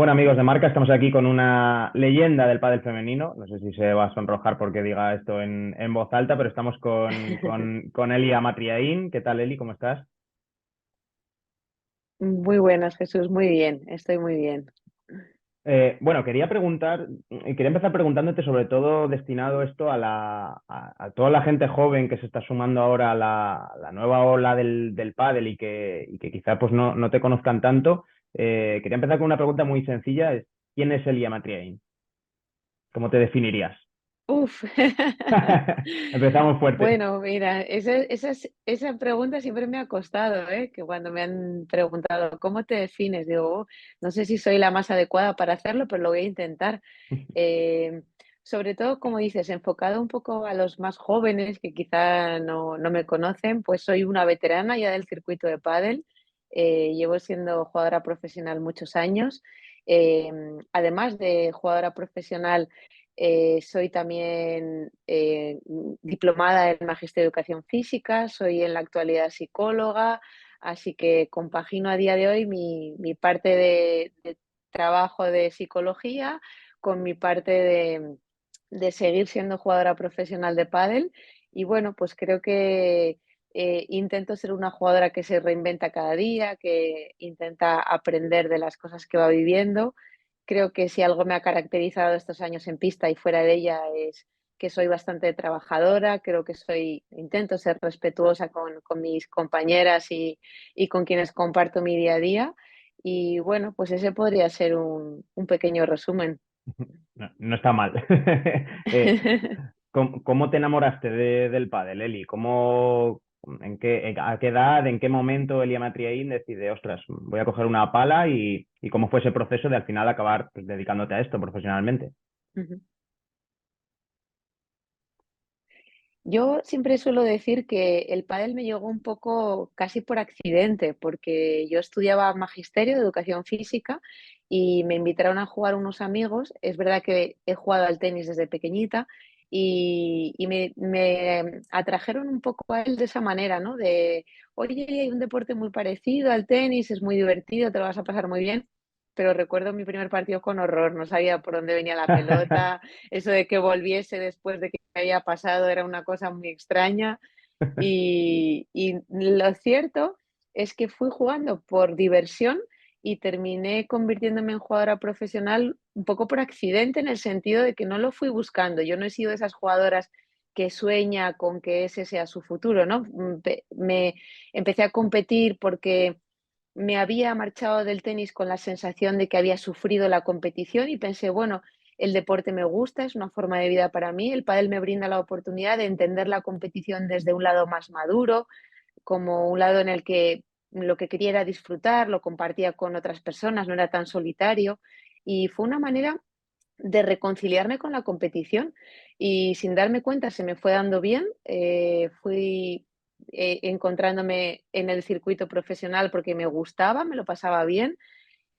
Bueno, amigos de marca, estamos aquí con una leyenda del pádel femenino. No sé si se va a sonrojar porque diga esto en voz alta, pero estamos con Eli Amatriain. ¿Qué tal, Eli? ¿Cómo estás? Muy buenas, Jesús. Muy bien, estoy muy bien. Bueno, quería empezar preguntándote sobre todo destinado esto a toda la gente joven que se está sumando ahora a la nueva ola del pádel y que quizá pues no te conozcan tanto. Quería empezar con una pregunta muy sencilla. ¿Quién es Eli Amatriain? ¿Cómo te definirías? Uf. Empezamos fuerte. Bueno, mira, esa pregunta siempre me ha costado, ¿eh? Que cuando me han preguntado, ¿cómo te defines? Digo, no sé si soy la más adecuada para hacerlo, pero lo voy a intentar. Eh, Sobre todo, como dices, enfocado un poco a los más jóvenes que quizá no me conocen, pues soy una veterana ya del circuito de pádel. Llevo siendo jugadora profesional muchos años. Eh, Además de jugadora profesional, soy también diplomada en Magisterio de Educación Física, soy en la actualidad psicóloga, así que compagino a día de hoy mi parte de trabajo de psicología con mi parte de seguir siendo jugadora profesional de pádel. Y bueno, pues creo que intento ser una jugadora que se reinventa cada día, que intenta aprender de las cosas que va viviendo. Creo que si algo me ha caracterizado estos años en pista y fuera de ella es que soy bastante trabajadora, creo que intento ser respetuosa con mis compañeras y con quienes comparto mi día a día. Y bueno, pues ese podría ser un pequeño resumen. No, no está mal. Eh, ¿cómo te enamoraste del pádel, Eli? ¿A qué edad, en qué momento Eli Amatriain decide, ostras, voy a coger una pala y cómo fue ese proceso de al final acabar pues, dedicándote a esto profesionalmente? Yo siempre suelo decir que el pádel me llegó un poco casi por accidente, porque yo estudiaba magisterio de educación física y me invitaron a jugar unos amigos. Es verdad que he jugado al tenis desde pequeñita y me atrajeron un poco a él de esa manera, ¿no? De, oye, hay un deporte muy parecido al tenis, es muy divertido, te lo vas a pasar muy bien. Pero recuerdo mi primer partido con horror, no sabía por dónde venía la pelota, eso de que volviese después de que había pasado era una cosa muy extraña y lo cierto es que fui jugando por diversión y terminé convirtiéndome en jugadora profesional un poco por accidente en el sentido de que no lo fui buscando. Yo no he sido de esas jugadoras que sueña con que ese sea su futuro, ¿no? Me empecé a competir porque me había marchado del tenis con la sensación de que había sufrido la competición y pensé, bueno, el deporte me gusta, es una forma de vida para mí, el pádel me brinda la oportunidad de entender la competición desde un lado más maduro, como un lado en el que lo que quería era disfrutar, lo compartía con otras personas, no era tan solitario y fue una manera de reconciliarme con la competición y sin darme cuenta se me fue dando bien. Fui encontrándome en el circuito profesional porque me gustaba, me lo pasaba bien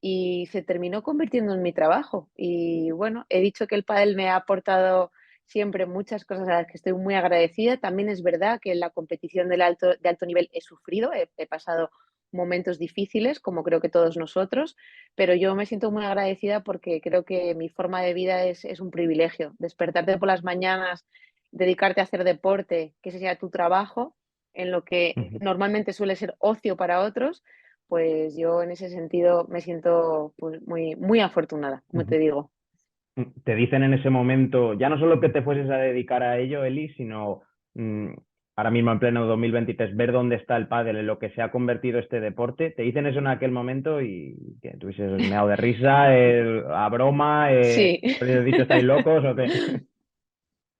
y se terminó convirtiendo en mi trabajo. Y bueno, he dicho que el pádel me ha aportado siempre muchas cosas a las que estoy muy agradecida. También es verdad que en la competición de alto nivel he sufrido, he pasado momentos difíciles, como creo que todos nosotros, pero yo me siento muy agradecida porque creo que mi forma de vida es un privilegio. Despertarte por las mañanas, dedicarte a hacer deporte, que ese sea tu trabajo, en lo que normalmente suele ser ocio para otros, pues yo en ese sentido me siento pues, muy afortunada, como te digo. Te dicen en ese momento, ya no solo que te fueses a dedicar a ello, Eli, sino mm, ahora mismo en pleno 2023, ver dónde está el pádel, en lo que se ha convertido este deporte. Te dicen eso en aquel momento y que tú dices, meado de risa, a broma, Sí, habrías dicho, ¿estáis locos o qué?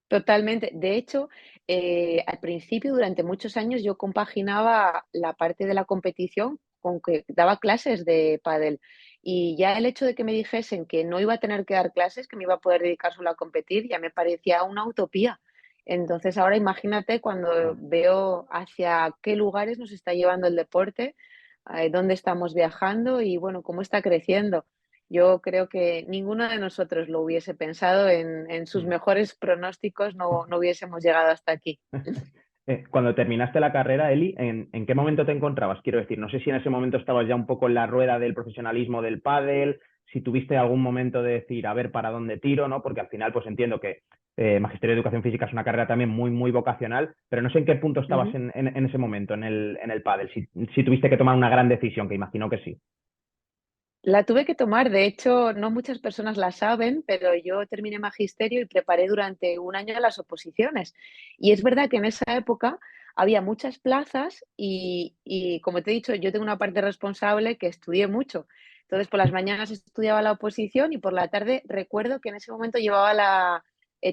totalmente. De hecho, al principio, durante muchos años, yo compaginaba la parte de la competición con que daba clases de pádel. Y ya el hecho de que me dijesen que no iba a tener que dar clases, que me iba a poder dedicar solo a competir, ya me parecía una utopía. Entonces, ahora imagínate cuando veo hacia qué lugares nos está llevando el deporte, dónde estamos viajando y, bueno, cómo está creciendo. Yo creo que ninguno de nosotros lo hubiese pensado en sus mejores pronósticos, no hubiésemos llegado hasta aquí. Cuando terminaste la carrera, Eli, ¿en qué momento te encontrabas? Quiero decir, no sé si en ese momento estabas ya un poco en la rueda del profesionalismo del pádel, si tuviste algún momento de decir, a ver, ¿para dónde tiro? ¿No? Porque al final, pues entiendo que Magisterio de Educación Física es una carrera también muy, muy vocacional, pero no sé en qué punto estabas Ujú. en ese momento, en el pádel, si tuviste que tomar una gran decisión, que imagino que sí. La tuve que tomar, de hecho, no muchas personas la saben, pero yo terminé magisterio y preparé durante un año las oposiciones. Y es verdad que en esa época había muchas plazas y como te he dicho, yo tengo una parte responsable que estudié mucho. Entonces, por las mañanas estudiaba la oposición y por la tarde recuerdo que en ese momento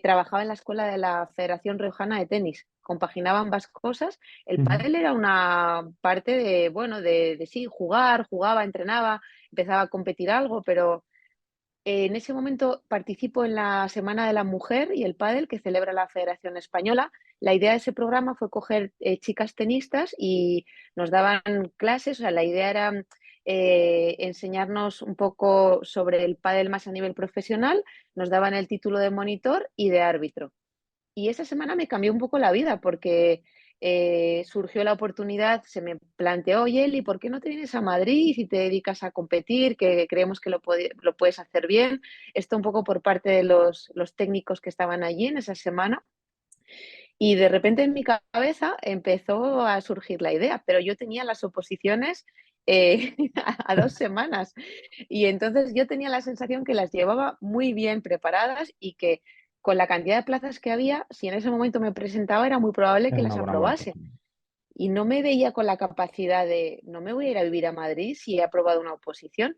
trabajaba en la escuela de la Federación Riojana de Tenis. Compaginaba ambas cosas. El Ujú. pádel era una parte de, bueno, de sí, jugar, jugaba, entrenaba, empezaba a competir algo, pero en ese momento participo en la Semana de la Mujer y el pádel que celebra la Federación Española. La idea de ese programa fue coger chicas tenistas y nos daban clases, o sea, la idea era enseñarnos un poco sobre el pádel más a nivel profesional, nos daban el título de monitor y de árbitro. Y esa semana me cambió un poco la vida porque surgió la oportunidad, se me planteó, oye, Eli, ¿por qué no te vienes a Madrid y te dedicas a competir? Que creemos que lo puedes hacer bien. Esto un poco por parte de los técnicos que estaban allí en esa semana. Y de repente en mi cabeza empezó a surgir la idea, pero yo tenía las oposiciones a 2 semanas. Y entonces yo tenía la sensación que las llevaba muy bien preparadas y que con la cantidad de plazas que había, si en ese momento me presentaba, era muy probable Es que una las buena buena aprobase. oportunidad. Y no me veía con la capacidad de, no me voy a ir a vivir a Madrid si he aprobado una oposición.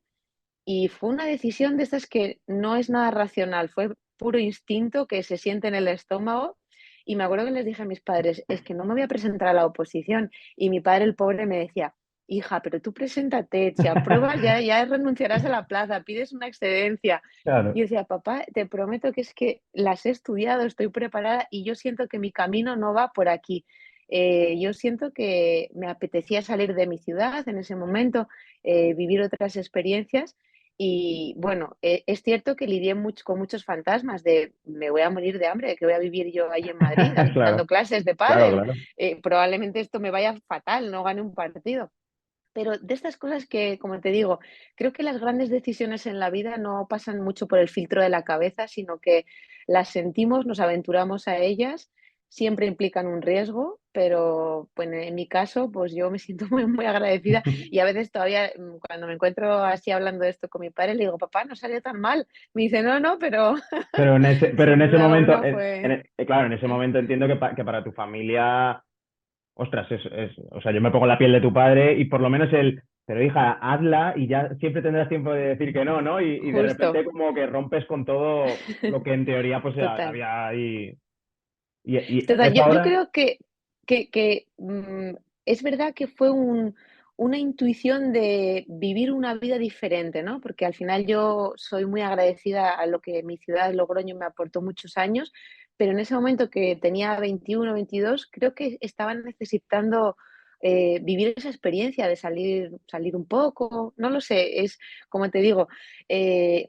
Y fue una decisión de estas que no es nada racional, fue puro instinto que se siente en el estómago. Y me acuerdo que les dije a mis padres, es que no me voy a presentar a la oposición. Y mi padre, el pobre, me decía, hija, pero tú preséntate, si apruebas ya renunciarás a la plaza, pides una excedencia. Y Claro. yo decía, papá, te prometo que es que las he estudiado, estoy preparada y yo siento que mi camino no va por aquí. Yo siento que me apetecía salir de mi ciudad en ese momento, vivir otras experiencias y bueno, es cierto que lidié mucho, con muchos fantasmas de me voy a morir de hambre, que voy a vivir yo ahí en Madrid Claro, dando clases de claro, pádel. claro. Probablemente esto me vaya fatal, no gane un partido. Pero de estas cosas que, como te digo, creo que las grandes decisiones en la vida no pasan mucho por el filtro de la cabeza, sino que las sentimos, nos aventuramos a ellas, siempre implican un riesgo, pero pues, en mi caso, pues yo me siento muy, muy agradecida y a veces todavía cuando me encuentro así hablando de esto con mi padre, le digo, papá, no salió tan mal. Me dice, no, no, pero Pero en sin ese duda momento, alguna fue... claro, en ese momento entiendo que para tu familia, ostras, o sea, yo me pongo en la piel de tu padre y por lo menos pero hija, hazla y ya siempre tendrás tiempo de decir que no, ¿no? Y de Justo, repente como que rompes con todo lo que en teoría pues total. había ahí. Y Total, eso yo ahora, creo que es verdad que fue una intuición de vivir una vida diferente, ¿no? Porque al final yo soy muy agradecida a lo que mi ciudad, Logroño, me aportó muchos años, pero en ese momento que tenía 21, 22, creo que estaba necesitando vivir esa experiencia de salir un poco, no lo sé, es como te digo,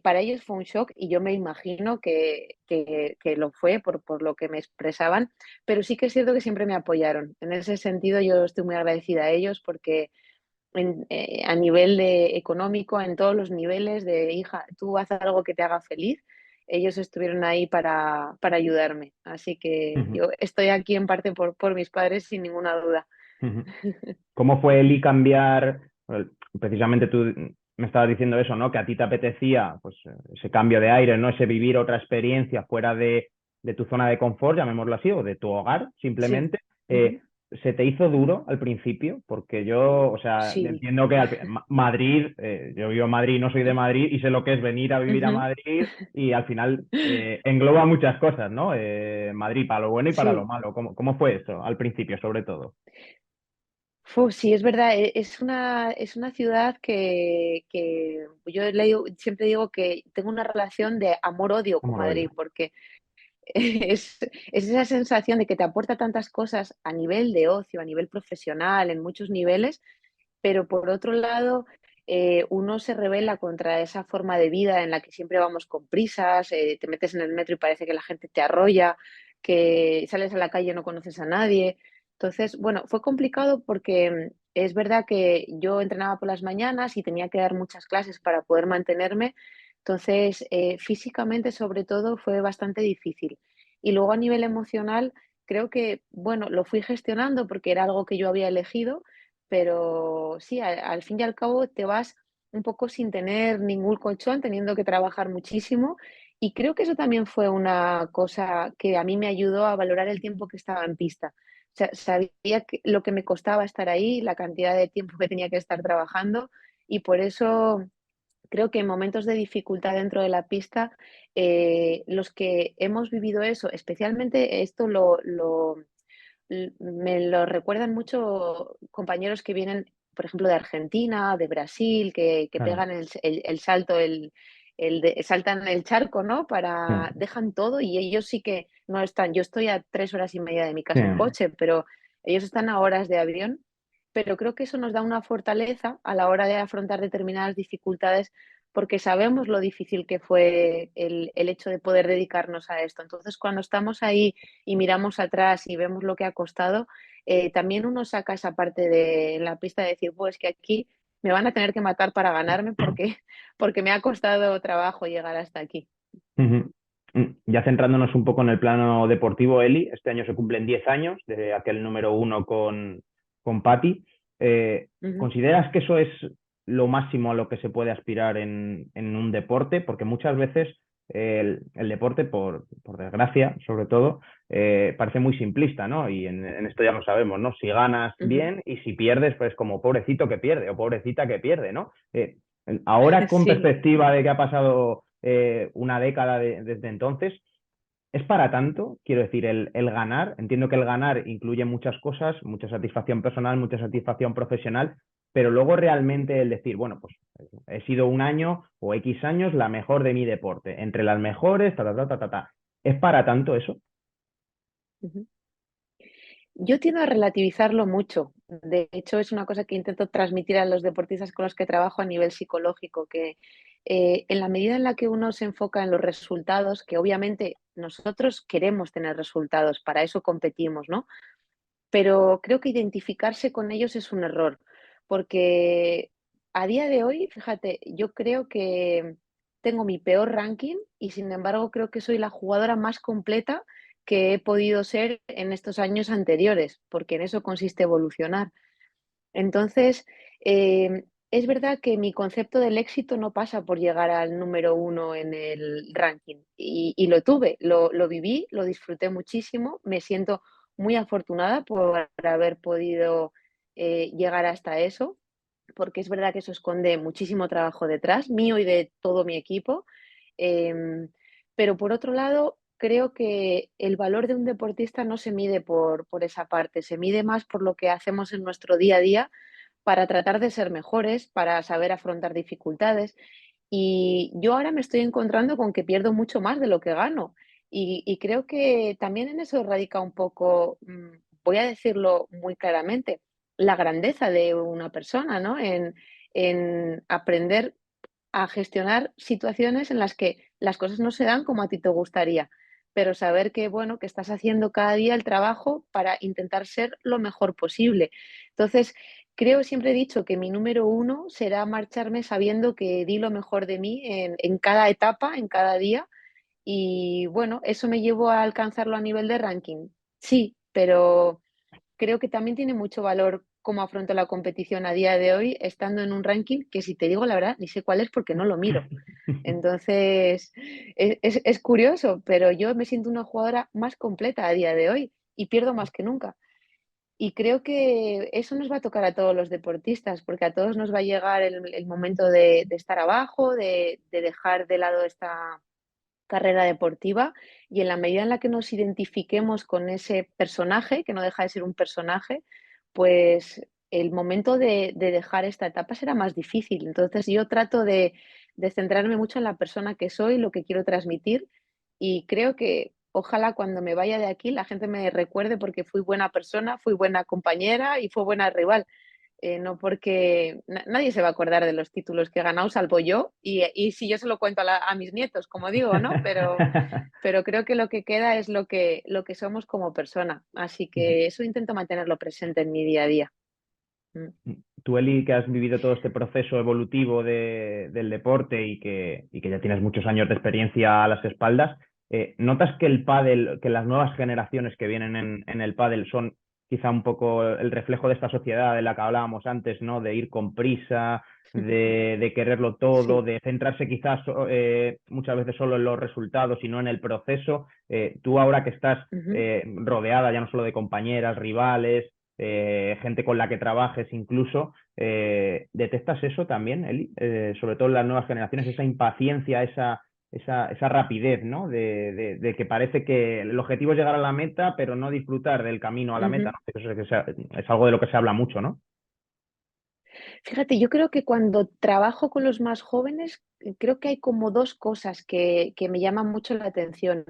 para ellos fue un shock y yo me imagino que lo fue por lo que me expresaban, pero sí que es cierto que siempre me apoyaron. En ese sentido, yo estoy muy agradecida a ellos porque a nivel económico, en todos los niveles de hija, tú haz algo que te haga feliz, ellos estuvieron ahí para ayudarme. Así que ujú, yo estoy aquí en parte por mis padres sin ninguna duda. ujú. ¿Cómo fue Eli cambiar? Bueno, precisamente tú me estabas diciendo eso, ¿no? Que a ti te apetecía pues, ese cambio de aire, ¿no? Ese vivir otra experiencia fuera de tu zona de confort, llamémoslo así, o de tu hogar, Sí. simplemente. Ujú. ¿Se te hizo duro al principio? Porque yo, o sea, Sí. entiendo que Madrid, yo vivo en Madrid, no soy de Madrid y sé lo que es venir a vivir a Ujú. Madrid y al final engloba muchas cosas, ¿no? Madrid para lo bueno y para lo Sí. malo. ¿Cómo fue eso al principio, sobre todo? Sí, es verdad, es una ciudad que yo siempre digo que tengo una relación de amor-odio con ¿Cómo lo Madrid, odio? porque es esa sensación de que te aporta tantas cosas a nivel de ocio, a nivel profesional, en muchos niveles, pero por otro lado, uno se rebela contra esa forma de vida en la que siempre vamos con prisas, te metes en el metro y parece que la gente te arrolla, que sales a la calle y no conoces a nadie. Entonces, bueno, fue complicado porque es verdad que yo entrenaba por las mañanas y tenía que dar muchas clases para poder mantenerme. Entonces, físicamente, sobre todo, fue bastante difícil. Y luego a nivel emocional, creo que, bueno, lo fui gestionando porque era algo que yo había elegido, pero sí, al fin y al cabo te vas un poco sin tener ningún colchón, teniendo que trabajar muchísimo. Y creo que eso también fue una cosa que a mí me ayudó a valorar el tiempo que estaba en pista. Sabía lo que me costaba estar ahí, la cantidad de tiempo que tenía que estar trabajando y por eso creo que en momentos de dificultad dentro de la pista, los que hemos vivido eso, especialmente esto me lo recuerdan mucho compañeros que vienen, por ejemplo, de Argentina, de Brasil, que Claro. pegan el salto, saltan el charco, ¿no? Sí, Dejan todo y ellos sí que no están. Yo estoy a 3 horas y media de mi sí. casa en coche, pero ellos están a horas de avión. Pero creo que eso nos da una fortaleza a la hora de afrontar determinadas dificultades porque sabemos lo difícil que fue el hecho de poder dedicarnos a esto. Entonces, cuando estamos ahí y miramos atrás y vemos lo que ha costado, también uno saca esa parte de la pista de decir, pues que aquí me van a tener que matar para ganarme porque me ha costado trabajo llegar hasta aquí. Ujú. Ya centrándonos un poco en el plano deportivo, Eli, este año se cumplen 10 años de aquel número uno con Patti. Ujú, ¿Consideras que eso es lo máximo a lo que se puede aspirar en un deporte? Porque muchas veces el deporte, por desgracia, sobre todo, parece muy simplista, ¿no? Y en esto ya lo sabemos, ¿no? Si ganas, ujú. bien, y si pierdes, pues como pobrecito que pierde o pobrecita que pierde, ¿no? Ahora, con Sí. perspectiva de que ha pasado una década desde entonces, ¿es para tanto? Quiero decir, el ganar, entiendo que el ganar incluye muchas cosas, mucha satisfacción personal, mucha satisfacción profesional, pero luego realmente el decir, bueno, pues he sido un año o X años la mejor de mi deporte, entre las mejores, ta, ta, ta, ta, ta, ta. ¿Es para tanto eso? Ujú. Yo tiendo a relativizarlo mucho. De hecho, es una cosa que intento transmitir a los deportistas con los que trabajo a nivel psicológico, que en la medida en la que uno se enfoca en los resultados, que obviamente nosotros queremos tener resultados, para eso competimos, ¿no? Pero creo que identificarse con ellos es un error, porque a día de hoy, fíjate, yo creo que tengo mi peor ranking y sin embargo creo que soy la jugadora más completa que he podido ser en estos años anteriores, porque en eso consiste evolucionar. Entonces, es verdad que mi concepto del éxito no pasa por llegar al número uno en el ranking y lo tuve, lo viví, lo disfruté muchísimo, me siento muy afortunada por haber podido llegar hasta eso, porque es verdad que eso esconde muchísimo trabajo detrás, mío y de todo mi equipo. Em, pero por otro lado, creo que el valor de un deportista no se mide por esa parte, se mide más por lo que hacemos en nuestro día a día para tratar de ser mejores, para saber afrontar dificultades. Y yo ahora me estoy encontrando con que pierdo mucho más de lo que gano. Y creo que también en eso radica un poco, voy a decirlo muy claramente, la grandeza de una persona, ¿no? En aprender a gestionar situaciones en las que las cosas no se dan como a ti te gustaría, pero saber que, bueno, que estás haciendo cada día el trabajo para intentar ser lo mejor posible. Entonces, siempre he dicho que mi número uno será marcharme sabiendo que di lo mejor de mí en cada etapa, en cada día, y bueno, ¿eso me llevó a alcanzarlo a nivel de ranking? Sí, pero creo que también tiene mucho valor cómo afronto la competición a día de hoy, estando en un ranking que, si te digo la verdad, ni sé cuál es porque no lo miro. Entonces, es curioso, pero yo me siento una jugadora más completa a día de hoy y pierdo más que nunca. Y creo que eso nos va a tocar a todos los deportistas, porque a todos nos va a llegar el momento de estar abajo, de dejar de lado esta carrera deportiva y en la medida en la que nos identifiquemos con ese personaje, que no deja de ser un personaje, pues el momento de dejar esta etapa será más difícil. Entonces yo trato de centrarme mucho en la persona que soy, lo que quiero transmitir y creo que ojalá cuando me vaya de aquí la gente me recuerde porque fui buena persona, fui buena compañera y fui buena rival. No porque nadie se va a acordar de los títulos que he ganado, salvo yo, y si yo se lo cuento a mis nietos, como digo, ¿no? Pero creo que lo que queda es lo que somos como persona. Así que eso intento mantenerlo presente en mi día a día. Mm. Tú, Eli, que has vivido todo este proceso evolutivo del deporte y que ya tienes muchos años de experiencia a las espaldas, ¿notas que el pádel, que las nuevas generaciones que vienen en el pádel son quizá un poco el reflejo de esta sociedad de la que hablábamos antes, ¿no? De ir con prisa, de quererlo todo, Sí. de centrarse quizás muchas veces solo en los resultados y no en el proceso. Tú ahora que estás Ujú, rodeada ya no solo de compañeras, rivales, gente con la que trabajes incluso. ¿Detectas eso también, Eli? Sobre todo en las nuevas generaciones, esa impaciencia, esa rapidez, ¿no? De que parece que el objetivo es llegar a la meta, pero no disfrutar del camino a la meta, ujú. ¿no? Eso es algo de lo que se habla mucho, ¿no? Fíjate, yo creo que cuando trabajo con los más jóvenes, creo que hay como 2 cosas que me llaman mucho la atención.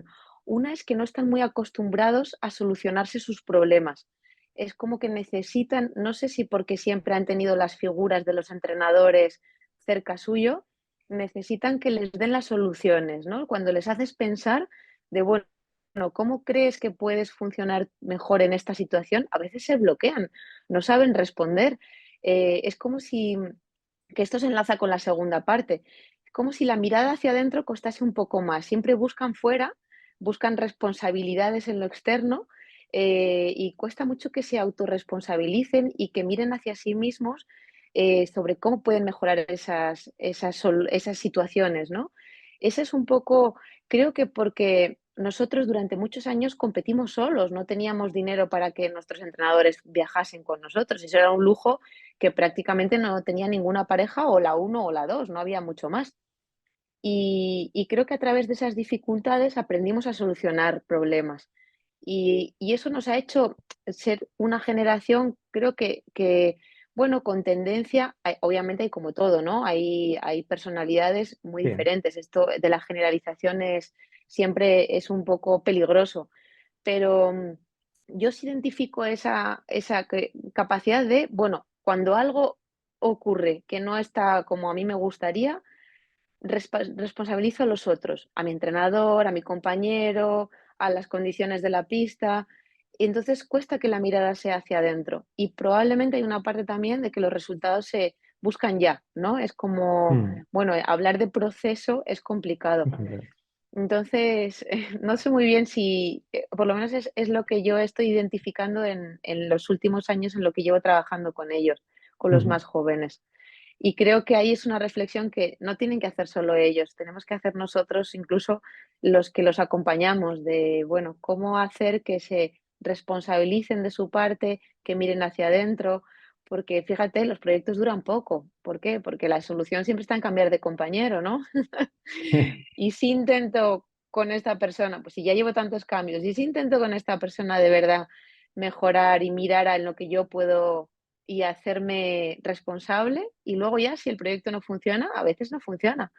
Una es que no están muy acostumbrados a solucionarse sus problemas. Es como que necesitan, no sé si porque siempre han tenido las figuras de los entrenadores cerca suyo, necesitan que les den las soluciones, ¿no? Cuando les haces pensar de, bueno, ¿cómo crees que puedes funcionar mejor en esta situación? A veces se bloquean, no saben responder. Es como si, que esto se enlaza con la segunda parte, como si la mirada hacia adentro costase un poco más. Siempre buscan fuera, buscan responsabilidades en lo externo, y cuesta mucho que se autorresponsabilicen y que miren hacia sí mismos, sobre cómo pueden mejorar esas situaciones, ¿no? Ese es un poco, creo que porque nosotros durante muchos años competimos solos, no teníamos dinero para que nuestros entrenadores viajasen con nosotros. Eso era un lujo que prácticamente no tenía ninguna pareja, o la uno o la 2, no había mucho más. Y creo que a través de esas dificultades aprendimos a solucionar problemas. Y eso nos ha hecho ser una generación, creo bueno, con tendencia, obviamente hay como todo, ¿no? Hay personalidades muy Sí. diferentes. Esto de las generalizaciones siempre es un poco peligroso, pero yo sí identifico esa capacidad de, bueno, cuando algo ocurre que no está como a mí me gustaría, responsabilizo a los otros, a mi entrenador, a mi compañero, a las condiciones de la pista. Y entonces cuesta que la mirada sea hacia adentro. Y probablemente hay una parte también de que los resultados se buscan ya, ¿no? Es como, Mm. bueno, hablar de proceso es complicado. Entonces, no sé muy bien si, por lo menos es lo que yo estoy identificando en los últimos años en lo que llevo trabajando con ellos, con los Ujú. más jóvenes. Y creo que ahí es una reflexión que no tienen que hacer solo ellos, tenemos que hacer nosotros, incluso los que los acompañamos, de, bueno, cómo hacer que se responsabilicen de su parte, que miren hacia adentro, porque fíjate, los proyectos duran poco. ¿Por qué? Porque la solución siempre está en cambiar de compañero, ¿no? Y si intento con esta persona, pues si ya llevo tantos cambios, y si intento con esta persona de verdad mejorar y mirar en lo que yo puedo y hacerme responsable, y luego ya si el proyecto no funciona, a veces no funciona.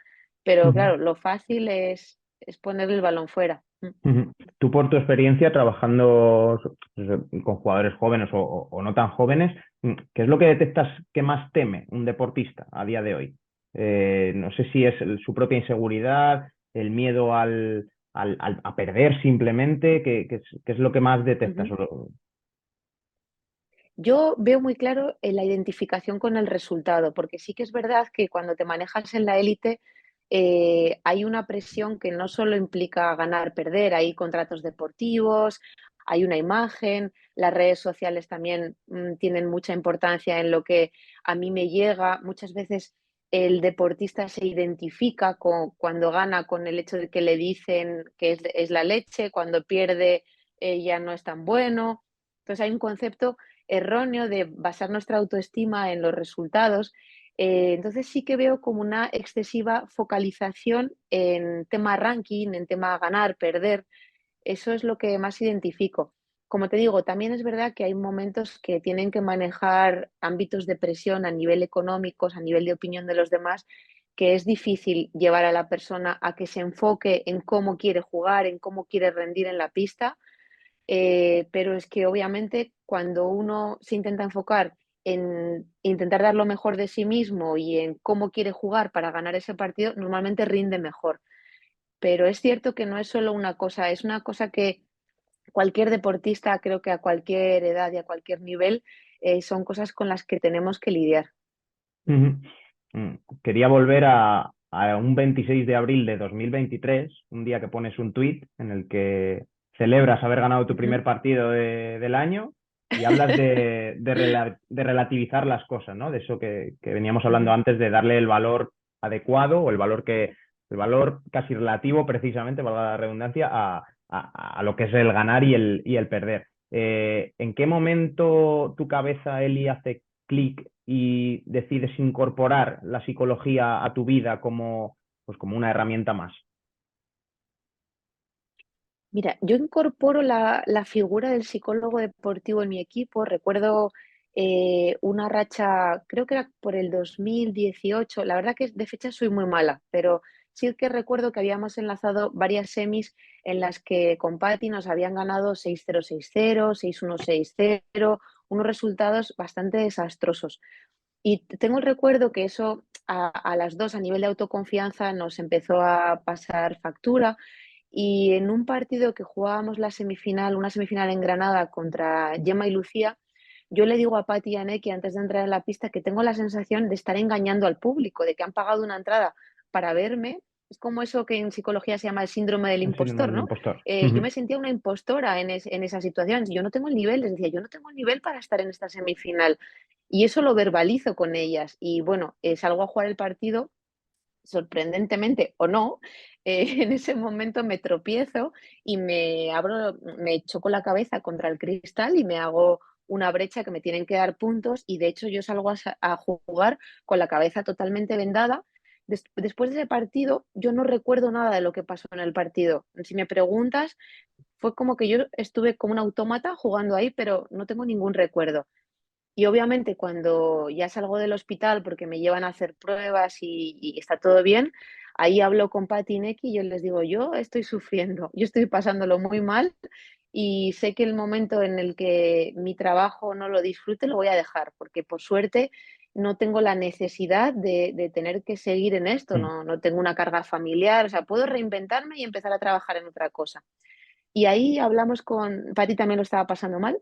Pero Ujú. claro, lo fácil es poner el balón fuera. Ujú. Tú, por tu experiencia trabajando con jugadores jóvenes o no tan jóvenes, ¿qué es lo que detectas que más teme un deportista a día de hoy? No sé si es su propia inseguridad, el miedo a perder simplemente, ¿qué es lo que más detectas? Ujú. Yo veo muy claro en la identificación con el resultado, porque sí que es verdad que cuando te manejas en la élite, hay una presión que no solo implica ganar, perder, hay contratos deportivos, hay una imagen, las redes sociales también tienen mucha importancia en lo que a mí me llega. Muchas veces el deportista se identifica cuando gana con el hecho de que le dicen que es la leche, cuando pierde ya no es tan bueno. Entonces hay un concepto erróneo de basar nuestra autoestima en los resultados. Entonces sí que veo como una excesiva focalización en tema ranking, en tema ganar, perder. Eso es lo que más identifico. Como te digo, también es verdad que hay momentos que tienen que manejar ámbitos de presión a nivel económicos, a nivel de opinión de los demás, que es difícil llevar a la persona a que se enfoque en cómo quiere jugar, en cómo quiere rendir en la pista, pero es que obviamente cuando uno se intenta enfocar en intentar dar lo mejor de sí mismo y en cómo quiere jugar para ganar ese partido, normalmente rinde mejor. Pero es cierto que no es solo una cosa, es una cosa que cualquier deportista, creo que a cualquier edad y a cualquier nivel, son cosas con las que tenemos que lidiar. Ujú. Quería volver a un 26 de abril de 2023, un día que pones un tuit en el que celebras haber ganado tu Ujú. primer partido del año y hablas de relativizar las cosas, ¿no? De eso que veníamos hablando Ujú. antes, de darle el valor adecuado o el valor casi relativo, precisamente, valga la redundancia, a lo que es el ganar y el perder. ¿En qué momento tu cabeza, Eli, hace clic y decides incorporar la psicología a tu vida como, pues como una herramienta más? Mira, yo incorporo la figura del psicólogo deportivo en mi equipo. Recuerdo una racha, creo que era por el 2018. La verdad que de fecha soy muy mala, pero sí que recuerdo que habíamos enlazado varias semis en las que con Patti nos habían ganado 6-0, 6-0, 6-1, 6-0, unos resultados bastante desastrosos. Y tengo el recuerdo que eso a las dos, a nivel de autoconfianza, nos empezó a pasar factura. Y en un partido que jugábamos la semifinal, una semifinal en Granada contra Gemma y Lucía, yo le digo a Patti y a Neki antes de entrar en la pista que tengo la sensación de estar engañando al público, de que han pagado una entrada para verme. Es como eso que en psicología se llama el síndrome del El síndrome impostor, del ¿no? impostor. Yo me sentía una impostora en esa situación. Yo no tengo el nivel, les decía, yo no tengo el nivel para estar en esta semifinal. Y eso lo verbalizo con ellas. Y bueno, salgo a jugar el partido sorprendentemente o no, en ese momento me tropiezo y me choco la cabeza contra el cristal y me hago una brecha que me tienen que dar puntos y de hecho yo salgo a jugar con la cabeza totalmente vendada. Después de ese partido, yo no recuerdo nada de lo que pasó en el partido. Si me preguntas, fue como que yo estuve como un autómata jugando ahí, pero no tengo ningún recuerdo. Y obviamente cuando ya salgo del hospital porque me llevan a hacer pruebas y está todo bien, ahí hablo con Pati y Neki y yo les digo, yo estoy sufriendo, yo estoy pasándolo muy mal y sé que el momento en el que mi trabajo no lo disfrute lo voy a dejar, porque por suerte no tengo la necesidad de tener que seguir en esto, no tengo una carga familiar, o sea, puedo reinventarme y empezar a trabajar en otra cosa. Y ahí hablamos con Pati, también lo estaba pasando mal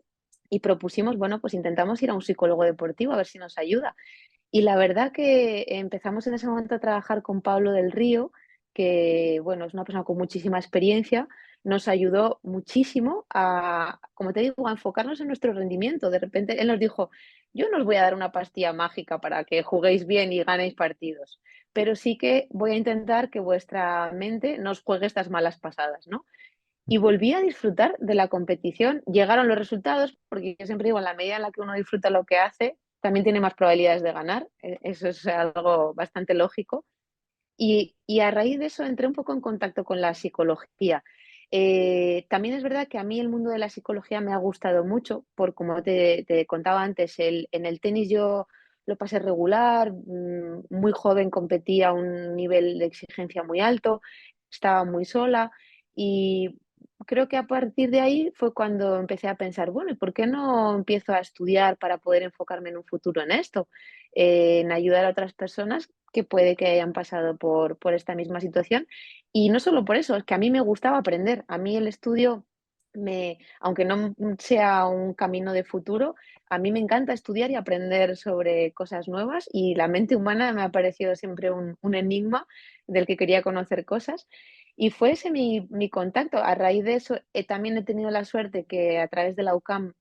y propusimos, bueno, pues intentamos ir a un psicólogo deportivo a ver si nos ayuda. Y la verdad que empezamos en ese momento a trabajar con Pablo del Río, que bueno, es una persona con muchísima experiencia, nos ayudó muchísimo a, como te digo, a enfocarnos en nuestro rendimiento. De repente él nos dijo, yo no os voy a dar una pastilla mágica para que juguéis bien y ganéis partidos, pero sí que voy a intentar que vuestra mente no os juegue estas malas pasadas, ¿no? Y volví a disfrutar de la competición. Llegaron los resultados, porque yo siempre digo, en la medida en la que uno disfruta lo que hace, también tiene más probabilidades de ganar. Eso es algo bastante lógico. Y a raíz de eso entré un poco en contacto con la psicología. También es verdad que a mí el mundo de la psicología me ha gustado mucho, por como te contaba antes, en el tenis yo lo pasé regular, muy joven competí a un nivel de exigencia muy alto, estaba muy sola y creo que a partir de ahí fue cuando empecé a pensar, bueno, ¿y por qué no empiezo a estudiar para poder enfocarme en un futuro en esto? En ayudar a otras personas que puede que hayan pasado por esta misma situación. Y no solo por eso, es que a mí me gustaba aprender. A mí el estudio, aunque no sea un camino de futuro, a mí me encanta estudiar y aprender sobre cosas nuevas y la mente humana me ha parecido siempre un enigma del que quería conocer cosas. Y fue ese mi contacto. A raíz de eso, también he tenido la suerte que a través de la UCAM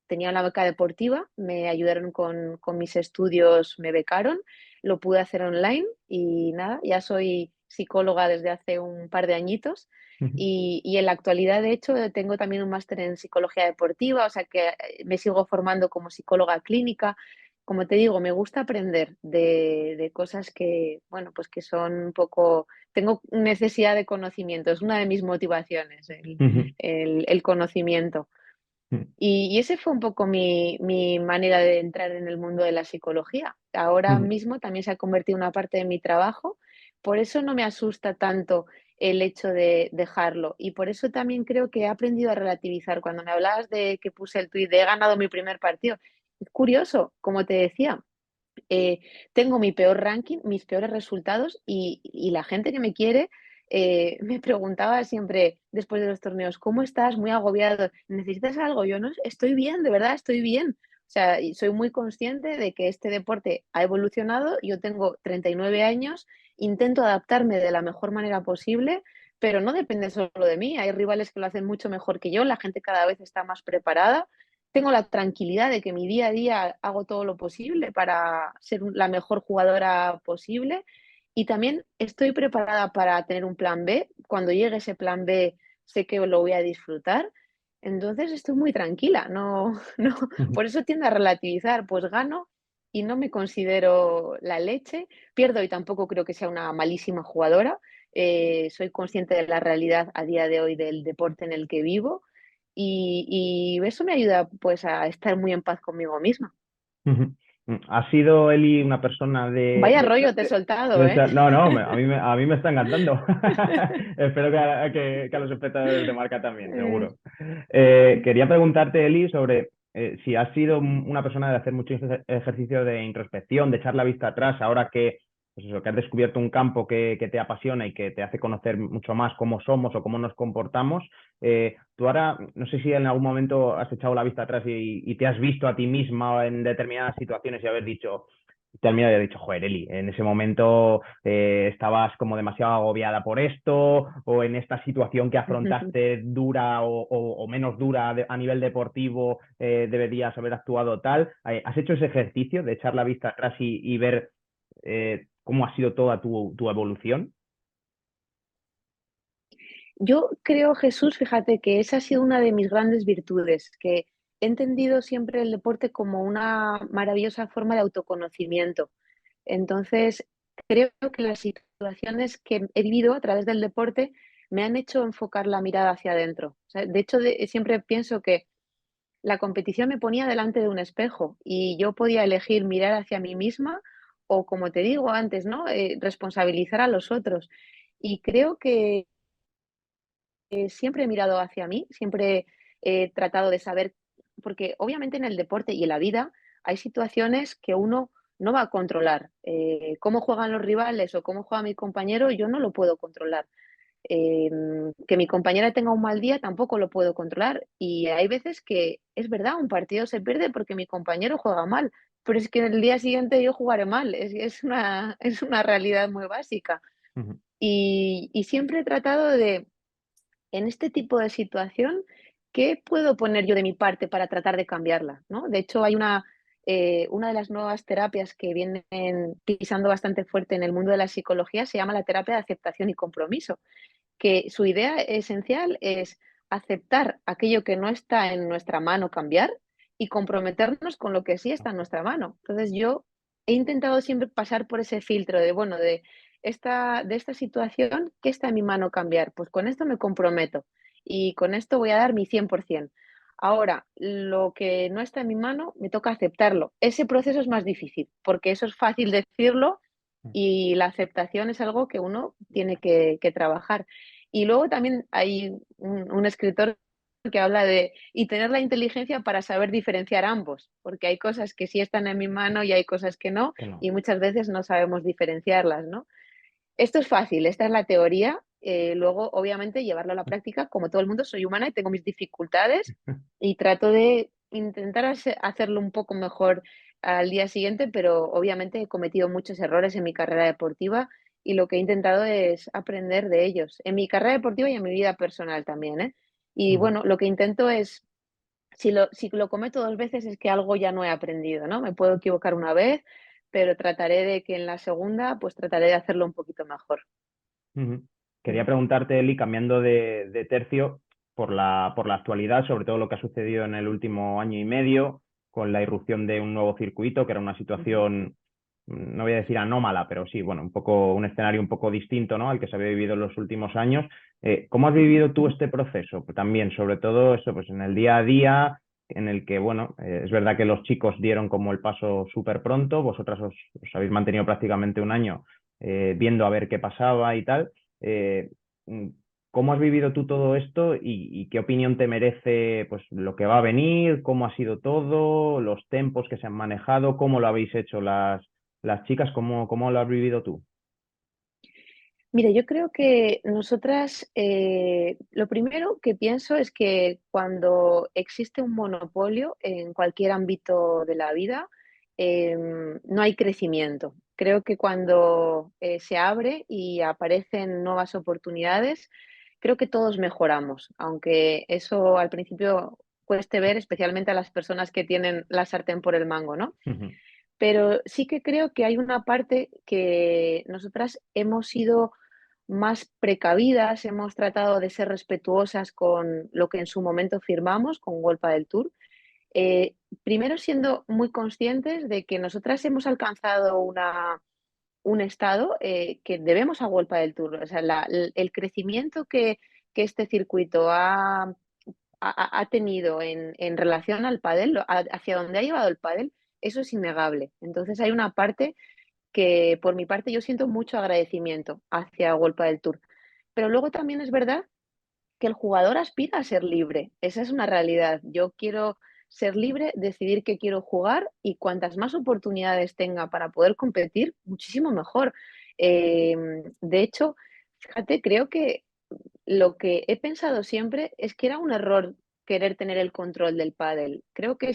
tenía una beca deportiva, me ayudaron con mis estudios, me becaron, lo pude hacer online y nada, ya soy psicóloga desde hace un par de añitos y en la actualidad, de hecho, tengo también un máster en psicología deportiva, o sea que me sigo formando como psicóloga clínica. Como te digo, me gusta aprender de cosas que, bueno, pues que son un poco, tengo necesidad de conocimiento, es una de mis motivaciones, el conocimiento. Y ese fue un poco mi manera de entrar en el mundo de la psicología. Ahora mismo también se ha convertido en una parte de mi trabajo, por eso no me asusta tanto el hecho de dejarlo. Y por eso también creo que he aprendido a relativizar. Cuando me hablabas de que puse el tuit de he ganado mi primer partido, es curioso, como te decía, eh, tengo mi peor ranking, mis peores resultados y la gente que me quiere me preguntaba siempre después de los torneos, ¿cómo estás? Muy agobiado, ¿necesitas algo? Yo no, estoy bien, de verdad, estoy bien. O sea, y soy muy consciente de que este deporte ha evolucionado, yo tengo 39 años, intento adaptarme de la mejor manera posible, pero no depende solo de mí, hay rivales que lo hacen mucho mejor que yo, la gente cada vez está más preparada, tengo la tranquilidad de que mi día a día hago todo lo posible para ser la mejor jugadora posible y también estoy preparada para tener un plan B. Cuando llegue ese plan B, sé que lo voy a disfrutar. Entonces estoy muy tranquila, no, no, por eso tiendo a relativizar, pues gano y no me considero la leche, pierdo y tampoco creo que sea una malísima jugadora. Soy consciente de la realidad a día de hoy del deporte en el que vivo y eso me ayuda, pues, a estar muy en paz conmigo misma. Ujú. ¿Ha sido Eli una persona Vaya rollo te he soltado, ¿eh? No, no, a mí me está encantando. Espero que a los espectadores de Marca también, Eh, seguro. Quería preguntarte, Eli, sobre si has sido una persona de hacer mucho ejercicio de introspección, de echar la vista atrás, ahora que, pues eso, que has descubierto un campo que te apasiona y que te hace conocer mucho más cómo somos o cómo nos comportamos. Tú ahora, no sé si en algún momento has echado la vista atrás y te has visto a ti misma en determinadas situaciones y haber dicho, termina de haber dicho, joder, Eli, en ese momento estabas como demasiado agobiada por esto, o en esta situación que afrontaste dura o menos dura a nivel deportivo, deberías haber actuado tal. ¿Has hecho ese ejercicio de echar la vista atrás y ver cómo ha sido toda tu evolución? Yo creo, Jesús, fíjate que esa ha sido una de mis grandes virtudes, que he entendido siempre el deporte como una maravillosa forma de autoconocimiento. Entonces, creo que las situaciones que he vivido a través del deporte me han hecho enfocar la mirada hacia adentro. O sea, de hecho, siempre pienso que la competición me ponía delante de un espejo y yo podía elegir mirar hacia mí misma o, como te digo antes, ¿no? Responsabilizar a los otros. Y creo que siempre he mirado hacia mí, siempre he tratado de saber, porque obviamente en el deporte y en la vida hay situaciones que uno no va a controlar. Cómo juegan los rivales o cómo juega mi compañero, yo no lo puedo controlar. Que mi compañera tenga un mal día tampoco lo puedo controlar. Y hay veces que es verdad, un partido se pierde porque mi compañero juega mal, pero es que el día siguiente yo jugaré mal. Es una realidad muy básica. Ujú. Y siempre he tratado de en este tipo de situación, ¿qué puedo poner yo de mi parte para tratar de cambiarla? ¿No? De hecho, hay una de las nuevas terapias que vienen pisando bastante fuerte en el mundo de la psicología, se llama la terapia de aceptación y compromiso, que su idea esencial es aceptar aquello que no está en nuestra mano cambiar y comprometernos con lo que sí está en nuestra mano. Entonces yo he intentado siempre pasar por ese filtro de, bueno, de esta situación, ¿qué está en mi mano cambiar? Pues con esto me comprometo y con esto voy a dar mi 100%. Ahora, lo que no está en mi mano, me toca aceptarlo. Ese proceso es más difícil, porque eso es fácil decirlo y la aceptación es algo que uno tiene que trabajar. Y luego también hay un escritor que habla de y tener la inteligencia para saber diferenciar ambos, porque hay cosas que sí están en mi mano y hay cosas que no, Que no. y muchas veces no sabemos diferenciarlas, ¿no? Esto es fácil, esta es la teoría. Luego, obviamente, llevarlo a la práctica, como todo el mundo, soy humana y tengo mis dificultades y trato de intentar hacerlo un poco mejor al día siguiente, pero obviamente he cometido muchos errores en mi carrera deportiva y lo que he intentado es aprender de ellos, en mi carrera deportiva y en mi vida personal también, ¿eh? Y Ujú. bueno, lo que intento es, si lo cometo 2 veces es que algo ya no he aprendido, ¿no? Me puedo equivocar una vez, pero trataré de que en la segunda, pues trataré de hacerlo un poquito mejor. Ujú. Quería Mm. preguntarte, Eli, cambiando de tercio, por la actualidad, sobre todo lo que ha sucedido en el último año y medio, con la irrupción de un nuevo circuito, que era una Ujú. situación, no voy a decir anómala, pero sí, bueno, un poco, un escenario un poco distinto, ¿no? Al que se había vivido en los últimos años. ¿Cómo has vivido tú este proceso? También, sobre todo eso, pues en el día a día, en el que, bueno, es verdad que los chicos dieron como el paso súper pronto, vosotras os habéis mantenido prácticamente un año viendo a ver qué pasaba y tal. Eh, mm, ¿cómo has vivido tú todo esto y qué opinión te merece pues, lo que va a venir? ¿Cómo ha sido todo? ¿Los tempos que se han manejado? ¿Cómo lo habéis hecho las chicas? ¿Cómo lo has vivido tú? Mira, yo creo que nosotras, lo primero que pienso es que cuando existe un monopolio en cualquier ámbito de la vida, no hay crecimiento. Creo que cuando se abre y aparecen nuevas oportunidades, creo que todos mejoramos, aunque eso al principio cueste ver, especialmente a las personas que tienen la sartén por el mango, ¿no? Ujú, Pero sí que creo que hay una parte que nosotras hemos sido más precavidas, hemos tratado de ser respetuosas con lo que en su momento firmamos con World del Tour. Eh, Primero siendo muy conscientes de que nosotras hemos alcanzado un estado que debemos a World del Tour. O sea, el crecimiento que este circuito ha tenido en relación al pádel, hacia donde ha llevado el pádel, eso es innegable. Entonces hay una parte que por mi parte yo siento mucho agradecimiento hacia World del Tour. Pero luego también es verdad que el jugador aspira a ser libre. Esa es una realidad. Yo quiero ser libre, decidir qué quiero jugar y cuantas más oportunidades tenga para poder competir, muchísimo mejor. De hecho, fíjate, creo que lo que he pensado siempre es que era un error querer tener el control del pádel. Creo que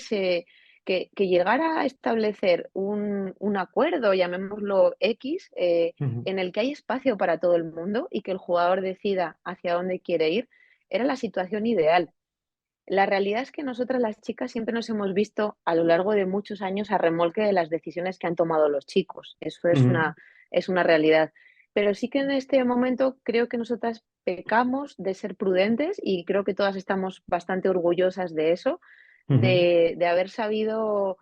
llegar a establecer un acuerdo, llamémoslo X, ujú, en el que hay espacio para todo el mundo y que el jugador decida hacia dónde quiere ir, era la situación ideal. La realidad es que nosotras las chicas siempre nos hemos visto a lo largo de muchos años a remolque de las decisiones que han tomado los chicos. Eso ujú, es una realidad. Pero sí que en este momento creo que nosotras pecamos de ser prudentes y creo que todas estamos bastante orgullosas de eso, ujú, de haber sabido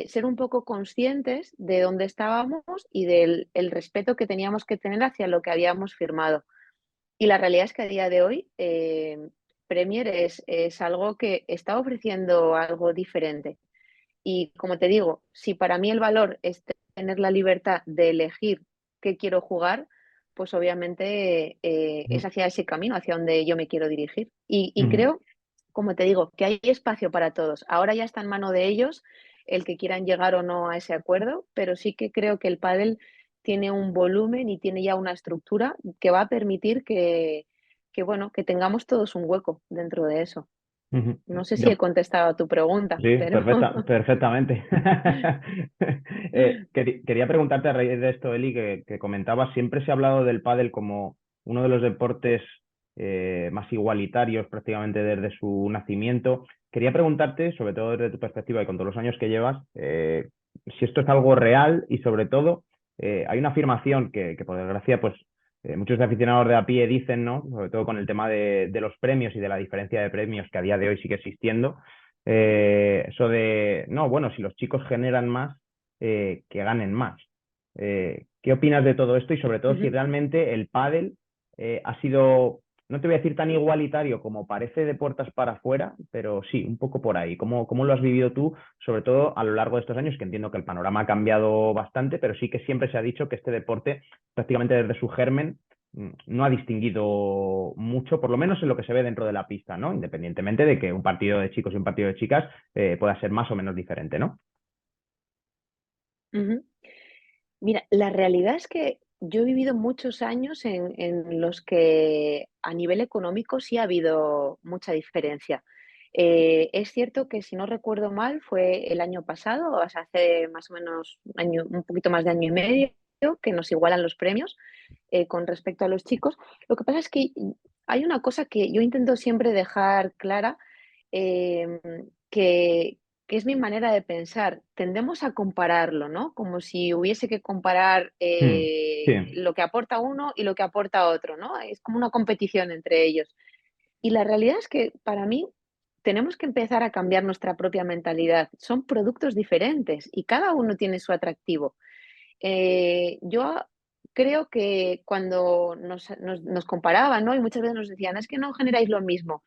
ser un poco conscientes de dónde estábamos y del el respeto que teníamos que tener hacia lo que habíamos firmado. Y la realidad es que a día de hoy, Premier es algo que está ofreciendo algo diferente. Y como te digo, si para mí el valor es tener la libertad de elegir qué quiero jugar, pues obviamente es hacia ese camino, hacia donde yo me quiero dirigir. Y ujú, creo, como te digo, que hay espacio para todos. Ahora ya está en mano de ellos el que quieran llegar o no a ese acuerdo, pero sí que creo que el pádel tiene un volumen y tiene ya una estructura que va a permitir que bueno, que tengamos todos un hueco dentro de eso. ujú. No sé si he Yo contestado a tu pregunta, Sí, pero perfectamente. Quería preguntarte a raíz de esto, Eli, que comentabas, siempre se ha hablado del pádel como uno de los deportes más igualitarios prácticamente desde su nacimiento. Quería preguntarte, sobre todo desde tu perspectiva y con todos los años que llevas, si esto es algo real y sobre todo hay una afirmación que por desgracia pues muchos aficionados de a pie dicen, ¿no? Sobre todo con el tema de los premios y de la diferencia de premios que a día de hoy sigue existiendo eso de, no, bueno, si los chicos generan más, que ganen más. ¿Qué opinas de todo esto? Y sobre todo si ujú. realmente el pádel ha sido, no te voy a decir tan igualitario como parece de puertas para afuera, pero sí, un poco por ahí. ¿Cómo lo has vivido tú, sobre todo a lo largo de estos años? Que entiendo que el panorama ha cambiado bastante, pero sí que siempre se ha dicho que este deporte, prácticamente desde su germen, no ha distinguido mucho, por lo menos en lo que se ve dentro de la pista, ¿no? Independientemente de que un partido de chicos y un partido de chicas pueda ser más o menos diferente, ¿no? Ujú. Mira, la realidad es que yo he vivido muchos años en los que a nivel económico sí ha habido mucha diferencia. Es cierto que si no recuerdo mal fue el año pasado, o sea, hace más o menos un poquito más de año y medio, que nos igualan los premios con respecto a los chicos. Lo que pasa es que hay una cosa que yo intento siempre dejar clara, em, que, que es mi manera de pensar. Tendemos a compararlo, ¿no? Como si hubiese que comparar Sí. lo que aporta uno y lo que aporta otro, ¿no? Es como una competición entre ellos. Y la realidad es que para mí tenemos que empezar a cambiar nuestra propia mentalidad. Son productos diferentes y cada uno tiene su atractivo. Yo creo que cuando nos comparaban, ¿no? Y muchas veces nos decían: "Es que no generáis lo mismo".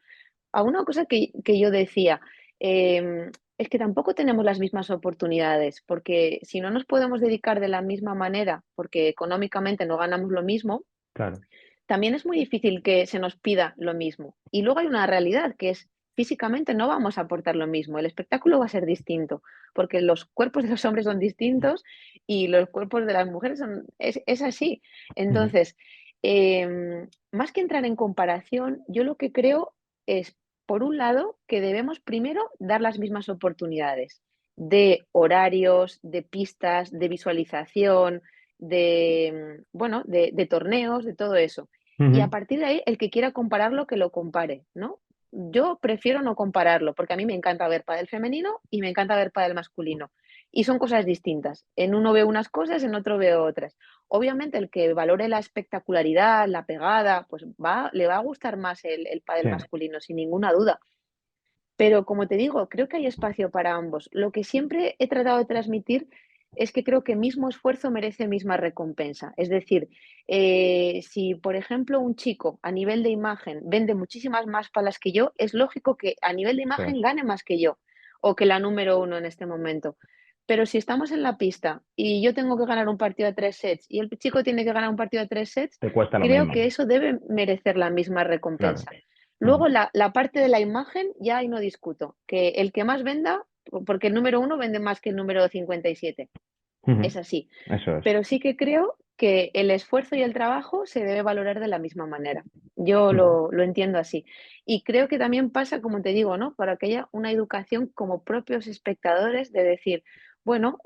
A una cosa que yo decía, es que tampoco tenemos las mismas oportunidades, porque si no nos podemos dedicar de la misma manera, porque económicamente no ganamos lo mismo, Claro. también es muy difícil que se nos pida lo mismo. Y luego hay una realidad que es físicamente no vamos a aportar lo mismo, el espectáculo va a ser distinto, porque los cuerpos de los hombres son distintos y los cuerpos de las mujeres son, es así. Ujú, Entonces, más que entrar en comparación, yo lo que creo es, por un lado, que debemos primero dar las mismas oportunidades de horarios, de pistas, de visualización, bueno, de torneos, de todo eso. Y a ujú. partir de ahí, el que quiera compararlo, que lo compare, ¿no? Yo prefiero no compararlo, porque a mí me encanta ver pádel femenino y me encanta ver pádel masculino. Y son cosas distintas. En uno veo unas cosas, en otro veo otras. Obviamente, el que valore la espectacularidad, la pegada, pues le va a gustar más el pádel Sí, masculino, sin ninguna duda. Pero como te digo, creo que hay espacio para ambos. Lo que siempre he tratado de transmitir es que creo que mismo esfuerzo merece misma recompensa. Es decir, si por ejemplo un chico a nivel de imagen vende muchísimas más palas que yo, es lógico que a nivel de eso es. imagen gane más que yo o que la número uno en este momento. Pero si estamos en la pista y yo tengo que ganar un partido de 3 sets y el chico tiene que ganar un partido de 3 sets, Te cuesta lo creo mismo, que eso debe merecer la misma claro. recompensa. Ujú, Luego la parte de la imagen ya ahí no discuto, que el que más venda, porque el número uno vende más que el número 57, ujú. es así. Eso es. Pero sí que creo que el esfuerzo y el trabajo se debe valorar de la misma manera. Yo Ujú, lo entiendo así. Y creo que también pasa, como te digo, ¿no? Para que haya una educación como propios espectadores de decir, bueno,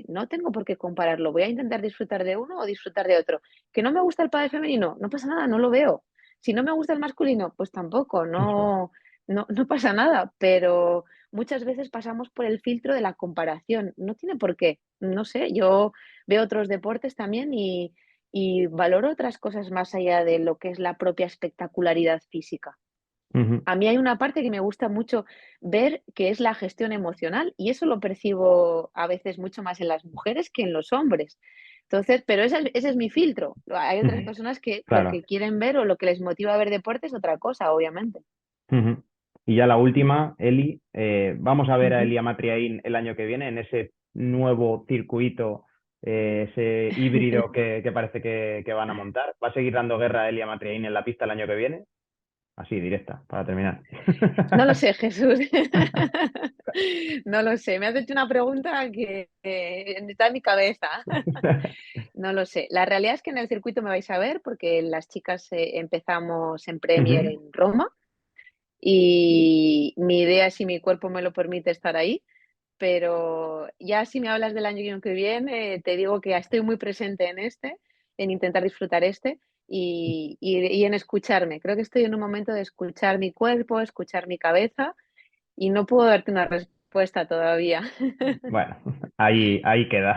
no tengo por qué compararlo, voy a intentar disfrutar de uno o disfrutar de otro. ¿Que no me gusta el pádel femenino? No pasa nada, no lo veo. Si no me gusta el masculino, pues tampoco, eso es. no pasa nada, pero muchas veces pasamos por el filtro de la comparación. No tiene por qué. No sé, yo veo otros deportes también y valoro otras cosas más allá de lo que es la propia espectacularidad física. Ujú. A mí hay una parte que me gusta mucho ver, que es la gestión emocional, y eso lo percibo a veces mucho más en las mujeres que en los hombres. Entonces, pero ese es mi filtro. Hay otras Ujú. personas que lo Claro. que quieren ver o lo que les motiva a ver deporte es otra cosa, obviamente. Ujú. Y ya la última, Eli, vamos a ver a Ujú. Elia Matriain el año que viene en ese nuevo circuito, ese híbrido que parece que van a montar. ¿Va a seguir dando guerra a Elia Matriain en la pista el año que viene? Así, directa, para terminar. No lo sé, Jesús. No lo sé. Me has hecho una pregunta que está en mi cabeza. No lo sé. La realidad es que en el circuito me vais a ver porque las chicas empezamos en Premier Ujú. en Roma y mi idea, si mi cuerpo me lo permite, estar ahí. Pero ya si me hablas del año que viene, te digo que estoy muy presente en este, en intentar disfrutar este y en escucharme. Creo que estoy en un momento de escuchar mi cuerpo, escuchar mi cabeza y no puedo darte una respuesta todavía. Bueno, ahí queda.